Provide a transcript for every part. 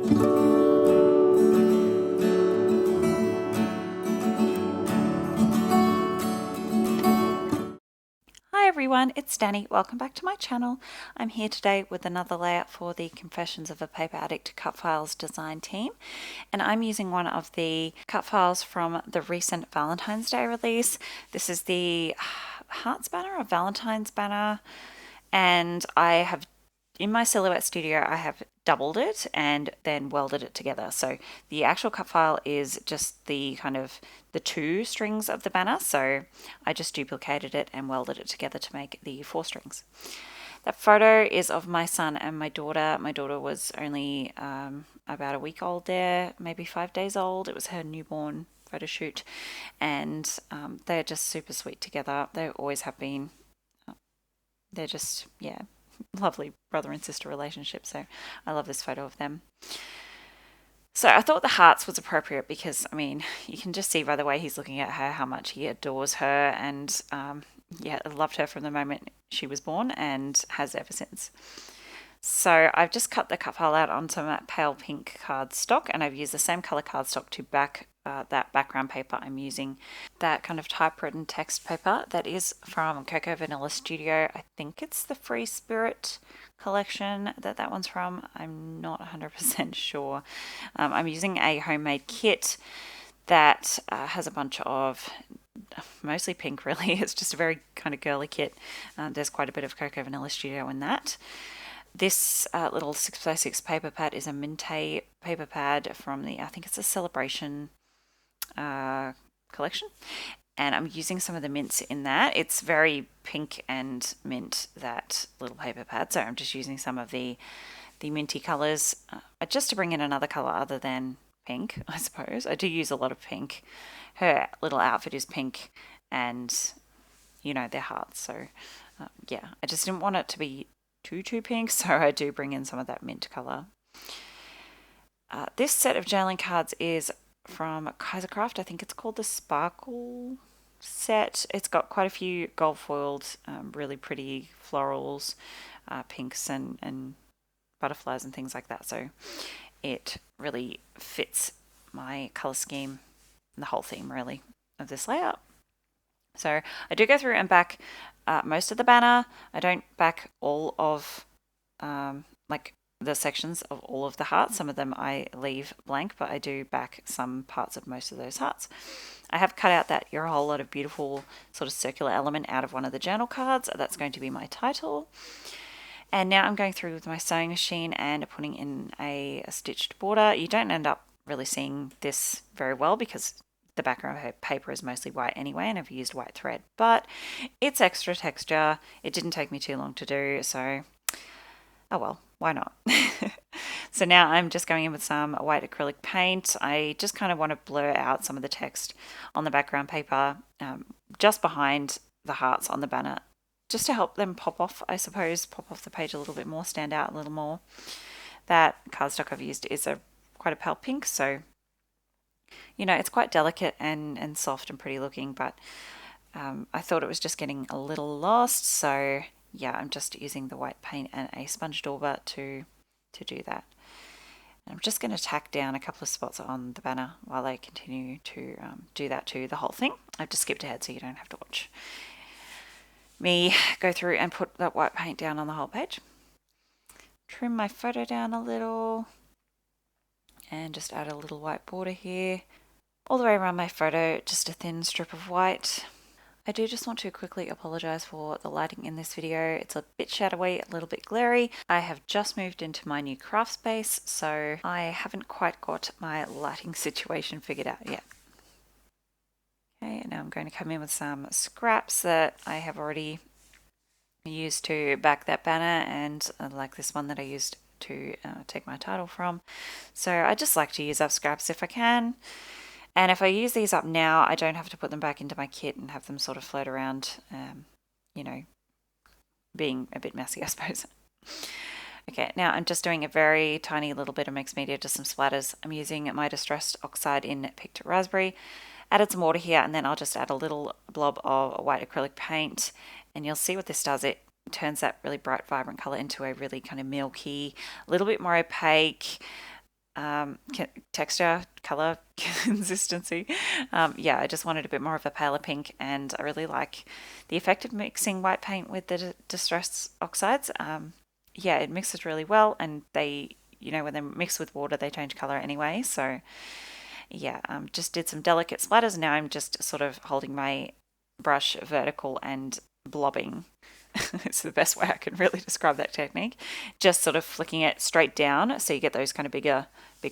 Hi everyone, it's Danny. Welcome back to my channel. I'm here today with another layout for the Confessions of a Paper Addict Cutfiles design team, and I'm using one of the cut files from the recent Valentine's Day release. This is the Hearts banner, or Valentine's banner, and I have in my Silhouette Studio I have doubled it and then welded it together. So the actual cut file is just the kind of the two strings of the banner, so I just duplicated it and welded it together to make the four strings. That photo is of my son and my daughter. My daughter was only about a week old there, maybe 5 days old. It was her newborn photo shoot, and they're just super sweet together. They always have been. They're just, yeah, lovely brother and sister relationship. So I love this photo of them. So I thought the hearts was appropriate because, I mean, you can just see by the way he's looking at her how much he adores her, and yeah, loved her from the moment she was born and has ever since. So I've just cut the cut file out on some pale pink cardstock, and I've used the same color cardstock to back that background paper. I'm using that kind of typewritten text paper that is from Cocoa Vanilla Studio. I think it's the Free Spirit collection that one's from. I'm not 100% sure. I'm using a homemade kit that has a bunch of mostly pink, really. It's just a very kind of girly kit. There's quite a bit of Cocoa Vanilla Studio in that. This little 6x6 paper pad is a Minte paper pad from the, I think it's a Celebration collection, and I'm using some of the mints in that. It's very pink and mint, that little paper pad, so I'm just using some of the minty colours just to bring in another colour other than pink, I suppose. I do use a lot of pink. Her little outfit is pink, and you know, they're hearts, so yeah, I just didn't want it to be too pink, so I do bring in some of that mint colour. This set of journaling cards is from Kaisercraft. I think it's called the Sparkle set. It's got quite a few gold foiled, really pretty florals, pinks and butterflies and things like that. So it really fits my colour scheme and the whole theme, really, of this layout. So I do go through and back most of the banner. I don't back all of like the sections of all of the hearts. Some of them I leave blank, but I do back some parts of most of those hearts. I have cut out that "You're a Whole Lot of Beautiful" sort of circular element out of one of the journal cards. That's going to be my title. And now I'm going through with my sewing machine and putting in a stitched border. You don't end up really seeing this very well because the background paper is mostly white anyway, and I've used white thread, but it's extra texture. It didn't take me too long to do, so oh well, why not? So now I'm just going in with some white acrylic paint. I just kind of want to blur out some of the text on the background paper, just behind the hearts on the banner, just to help them pop off, I suppose, pop off the page a little bit more, stand out a little more. That cardstock I've used is quite a pale pink, so you know, it's quite delicate and soft and pretty looking, but I thought it was just getting a little lost, so yeah, I'm just using the white paint and a sponge dauber to do that. And I'm just going to tack down a couple of spots on the banner while I continue to do that to the whole thing. I've just skipped ahead so you don't have to watch me go through and put that white paint down on the whole page. Trim my photo down a little and just add a little white border here. All the way around my photo, just a thin strip of white. I do just want to quickly apologise for the lighting in this video. It's a bit shadowy, a little bit glary. I have just moved into my new craft space, so I haven't quite got my lighting situation figured out yet. Okay, now I'm going to come in with some scraps that I have already used to back that banner, and like this one that I used to take my title from. So I just like to use up scraps if I can. And if I use these up now, I don't have to put them back into my kit and have them sort of float around, you know, being a bit messy, I suppose. Okay, now I'm just doing a very tiny little bit of mixed media, just some splatters. I'm using my Distressed Oxide in Picked Raspberry. Added some water here, and then I'll just add a little blob of white acrylic paint, and you'll see what this does. It turns that really bright, vibrant color into a really kind of milky, a little bit more opaque, texture, color, consistency. Yeah, I just wanted a bit more of a paler pink, and I really like the effect of mixing white paint with the distress oxides. Yeah, it mixes really well, and they, when they mix with water, they change color anyway. So yeah, just did some delicate splatters. Now I'm just sort of holding my brush vertical and blobbing. It's the best way I can really describe that technique. Just sort of flicking it straight down so you get those kind of bigger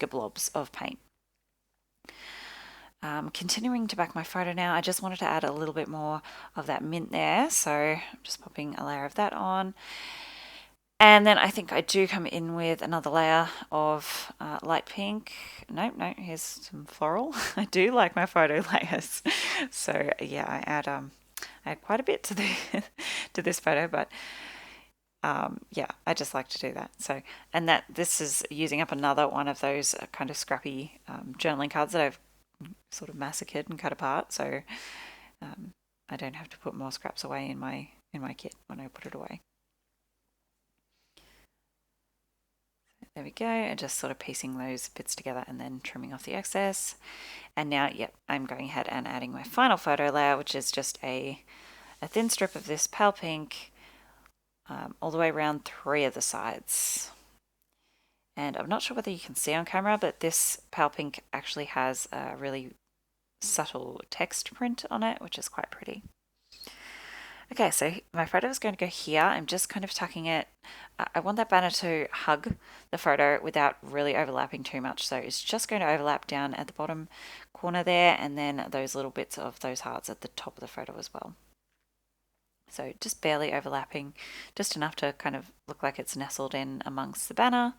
blobs of paint. Continuing to back my photo now, I just wanted to add a little bit more of that mint there. So I'm just popping a layer of that on. And then I think I do come in with another layer of light pink. No, here's some floral. I do like my photo layers. So yeah, I add quite a bit to the to this photo, but yeah, I just like to do that. So, and this is using up another one of those kind of scrappy journaling cards that I've sort of massacred and cut apart. So I don't have to put more scraps away in my kit when I put it away. There we go, and just sort of piecing those bits together and then trimming off the excess. And now, yep, I'm going ahead and adding my final photo layer, which is just a thin strip of this pale pink all the way around 3 of the sides. And I'm not sure whether you can see on camera, but this pale pink actually has a really subtle text print on it, which is quite pretty. Okay, so my photo is going to go here. I'm just kind of tucking it. I want that banner to hug the photo without really overlapping too much. So it's just going to overlap down at the bottom corner there, and then those little bits of those hearts at the top of the photo as well. So just barely overlapping, just enough to kind of look like it's nestled in amongst the banner,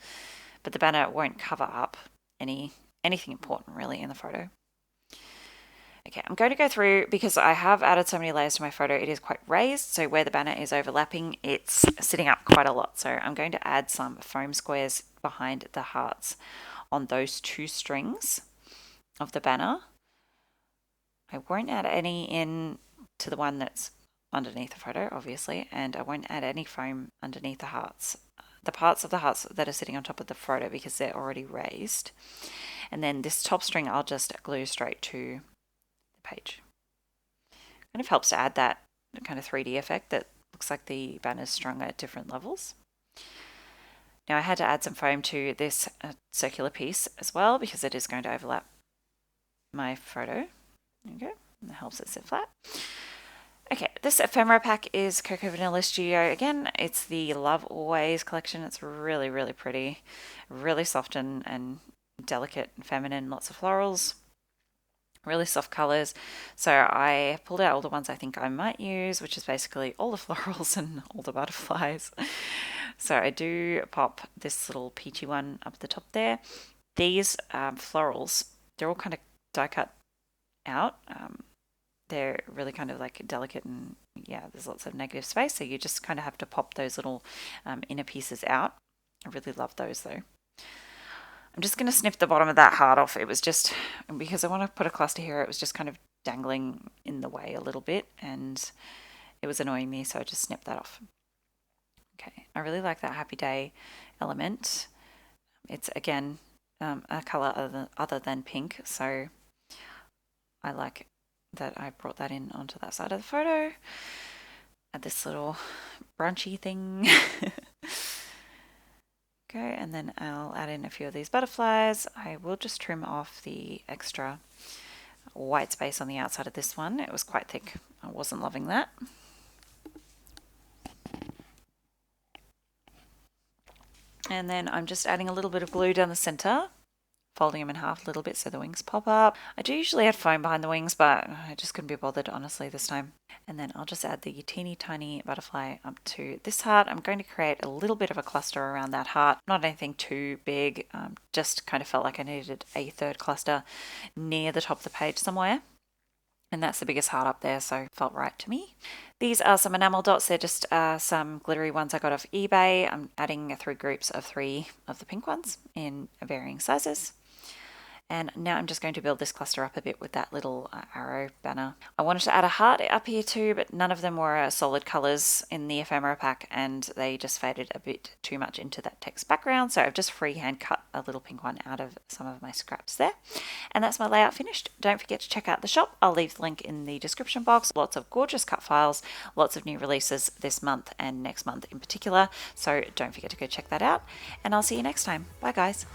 but the banner won't cover up anything important really in the photo. Okay, I'm going to go through, because I have added so many layers to my photo, it is quite raised, so where the banner is overlapping, it's sitting up quite a lot. So I'm going to add some foam squares behind the hearts on those 2 strings of the banner. I won't add any in to the one that's underneath the photo, obviously, and I won't add any foam underneath the hearts. The parts of the hearts that are sitting on top of the photo, because they're already raised. And then this top string I'll just glue straight to page. Kind of helps to add that kind of 3D effect that looks like the banner's strung at different levels. Now I had to add some foam to this circular piece as well, because it is going to overlap my photo. There you go. And that helps it sit flat. Okay, this ephemera pack is Cocoa Vanilla Studio. Again, it's the Love Always collection. It's really, really pretty. Really soft and delicate and feminine. Lots of florals. Really soft colors. So I pulled out all the ones I think I might use, which is basically all the florals and all the butterflies. So I do pop this little peachy one up the top there. These florals, they're all kind of die cut out. They're really kind of like delicate, and yeah, there's lots of negative space. So you just kind of have to pop those little inner pieces out. I really love those though. I'm just going to snip the bottom of that heart off. It was just, because I want to put a cluster here, it was just kind of dangling in the way a little bit, and it was annoying me, so I just snipped that off. Okay, I really like that Happy Day element. It's, again, a colour other than pink, so I like that I brought that in onto that side of the photo. Add this little brunchy thing. Okay, and then I'll add in a few of these butterflies. I will just trim off the extra white space on the outside of this one. It was quite thick. I wasn't loving that. And then I'm just adding a little bit of glue down the center, folding them in half a little bit so the wings pop up. I do usually add foam behind the wings, but I just couldn't be bothered, honestly, this time. And then I'll just add the teeny tiny butterfly up to this heart. I'm going to create a little bit of a cluster around that heart. Not anything too big, just kind of felt like I needed a 3rd cluster near the top of the page somewhere. And that's the biggest heart up there, so it felt right to me. These are some enamel dots. They're just some glittery ones I got off eBay. I'm adding 3 groups of 3 of the pink ones in varying sizes. And now I'm just going to build this cluster up a bit with that little arrow banner. I wanted to add a heart up here too, but none of them were solid colors in the ephemera pack, and they just faded a bit too much into that text background. So I've just freehand cut a little pink one out of some of my scraps there. And that's my layout finished. Don't forget to check out the shop. I'll leave the link in the description box. Lots of gorgeous cut files, lots of new releases this month and next month in particular. So don't forget to go check that out. And I'll see you next time. Bye guys.